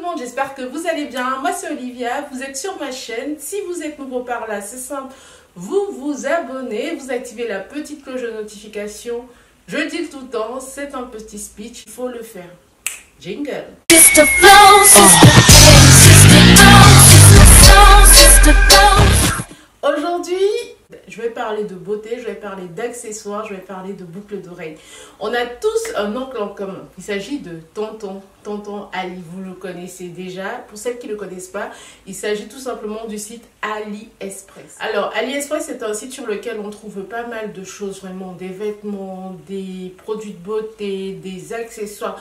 monde, j'espère que vous allez bien. Moi c'est Olivia, vous êtes sur ma chaîne. Si vous êtes nouveau par là, c'est simple, vous vous abonnez, vous activez la petite cloche de notification. Je dis le tout le temps, c'est un petit speech, il faut le faire. Jingle. Aujourd'hui, je vais parler de beauté, je vais parler d'accessoires, je vais parler de boucles d'oreilles. On a tous un oncle en commun. Il s'agit de Tonton Ali. Vous le connaissez déjà. Pour celles qui ne le connaissent pas, il s'agit tout simplement du site AliExpress. Alors, AliExpress, c'est un site sur lequel on trouve pas mal de choses, vraiment des vêtements, des produits de beauté, des accessoires.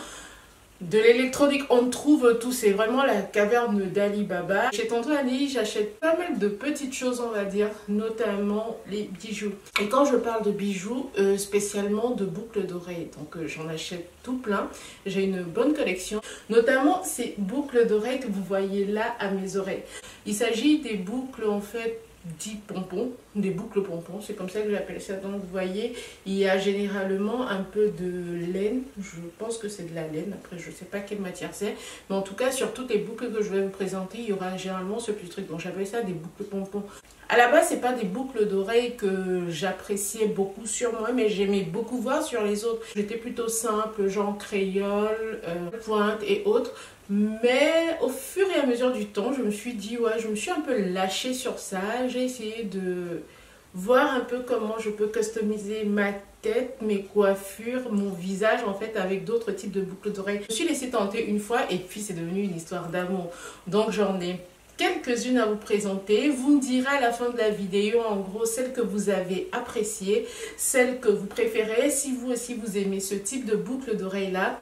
De l'électronique, on trouve tout, c'est vraiment la caverne d'Ali Baba. Chez Tonton Ali, j'achète pas mal de petites choses, on va dire, notamment les bijoux. Et quand je parle de bijoux, spécialement de boucles d'oreilles, donc j'en achète tout plein. J'ai une bonne collection, notamment ces boucles d'oreilles que vous voyez là à mes oreilles. Il s'agit des boucles en fait dits pompons, des boucles pompons, c'est comme ça que j'appelle ça. Donc vous voyez, il y a généralement un peu de laine, je pense que c'est de la laine, après je sais pas quelle matière c'est, mais en tout cas sur toutes les boucles que je vais vous présenter, il y aura généralement ce petit truc. Donc j'appelle ça des boucles pompons. À la base, c'est pas des boucles d'oreilles que j'appréciais beaucoup sur moi, mais j'aimais beaucoup voir sur les autres. J'étais plutôt simple, genre créole, pointe et autres. Mais au fur et à mesure du temps, je me suis dit, ouais, je me suis un peu lâchée sur ça. J'ai essayé de voir un peu comment je peux customiser ma tête, mes coiffures, mon visage en fait avec d'autres types de boucles d'oreilles. Je me suis laissée tenter une fois et puis c'est devenu une histoire d'amour. Donc j'en ai quelques-unes à vous présenter. Vous me direz à la fin de la vidéo en gros celles que vous avez appréciées, celles que vous préférez, si vous aussi vous aimez ce type de boucle d'oreille là.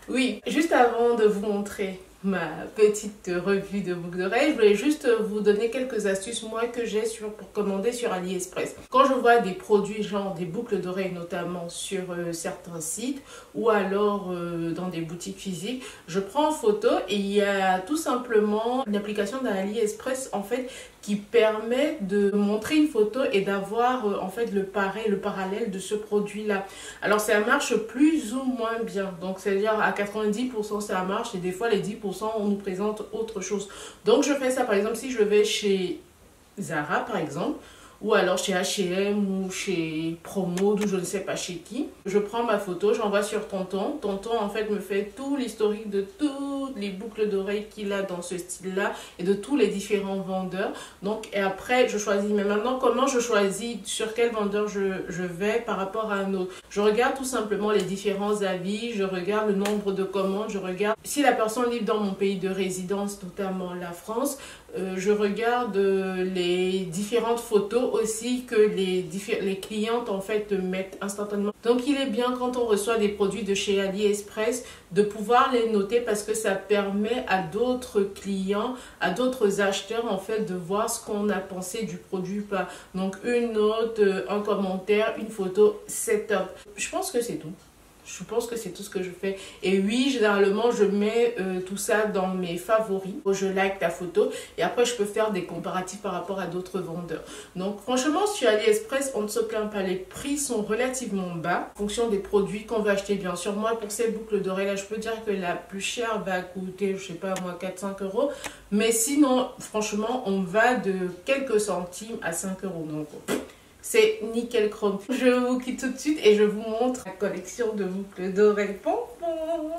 Oui, juste avant de vous montrer ma petite revue de boucles d'oreilles, je voulais juste vous donner quelques astuces moi que j'ai pour commander sur AliExpress. Quand je vois des produits genre des boucles d'oreilles notamment sur certains sites ou alors dans des boutiques physiques, je prends en photo et il y a tout simplement une application d'AliExpress en fait qui permet de montrer une photo et d'avoir en fait le parallèle de ce produit là. Alors ça marche plus ou moins bien, donc c'est à dire à 90% ça marche et des fois les 10% on nous présente autre chose. Donc je fais ça par exemple si je vais chez Zara par exemple, ou alors chez H&M ou chez Promode ou je ne sais pas chez qui. Je prends ma photo, j'envoie sur Tonton. Tonton en fait me fait tout l'historique de toutes les boucles d'oreilles qu'il a dans ce style-là et de tous les différents vendeurs. Donc et après je choisis. Mais maintenant comment je choisis sur quel vendeur je vais par rapport à un autre? Je regarde tout simplement les différents avis, je regarde le nombre de commandes, je regarde si la personne livre dans mon pays de résidence, notamment la France. Je regarde les différentes photos aussi que les clientes en fait mettent instantanément. Donc il est bien quand on reçoit des produits de chez AliExpress de pouvoir les noter parce que ça permet à d'autres clients, à d'autres acheteurs en fait de voir ce qu'on a pensé du produit ou pas. Donc une note, un commentaire, une photo, c'est top. Je pense que c'est tout. Je pense que c'est tout ce que je fais. Et oui, généralement, je mets tout ça dans mes favoris. Je like ta photo et après, je peux faire des comparatifs par rapport à d'autres vendeurs. Donc, franchement, sur AliExpress, on ne se plaint pas. Les prix sont relativement bas en fonction des produits qu'on va acheter. Bien sûr, moi, pour ces boucles d'oreilles, là, je peux dire que la plus chère va coûter, je sais pas, moi, 4-5 euros. Mais sinon, franchement, on va de quelques centimes à 5 euros. Donc, c'est nickel chrome. Je vous quitte tout de suite et je vous montre la collection de boucles d'oreilles pompons.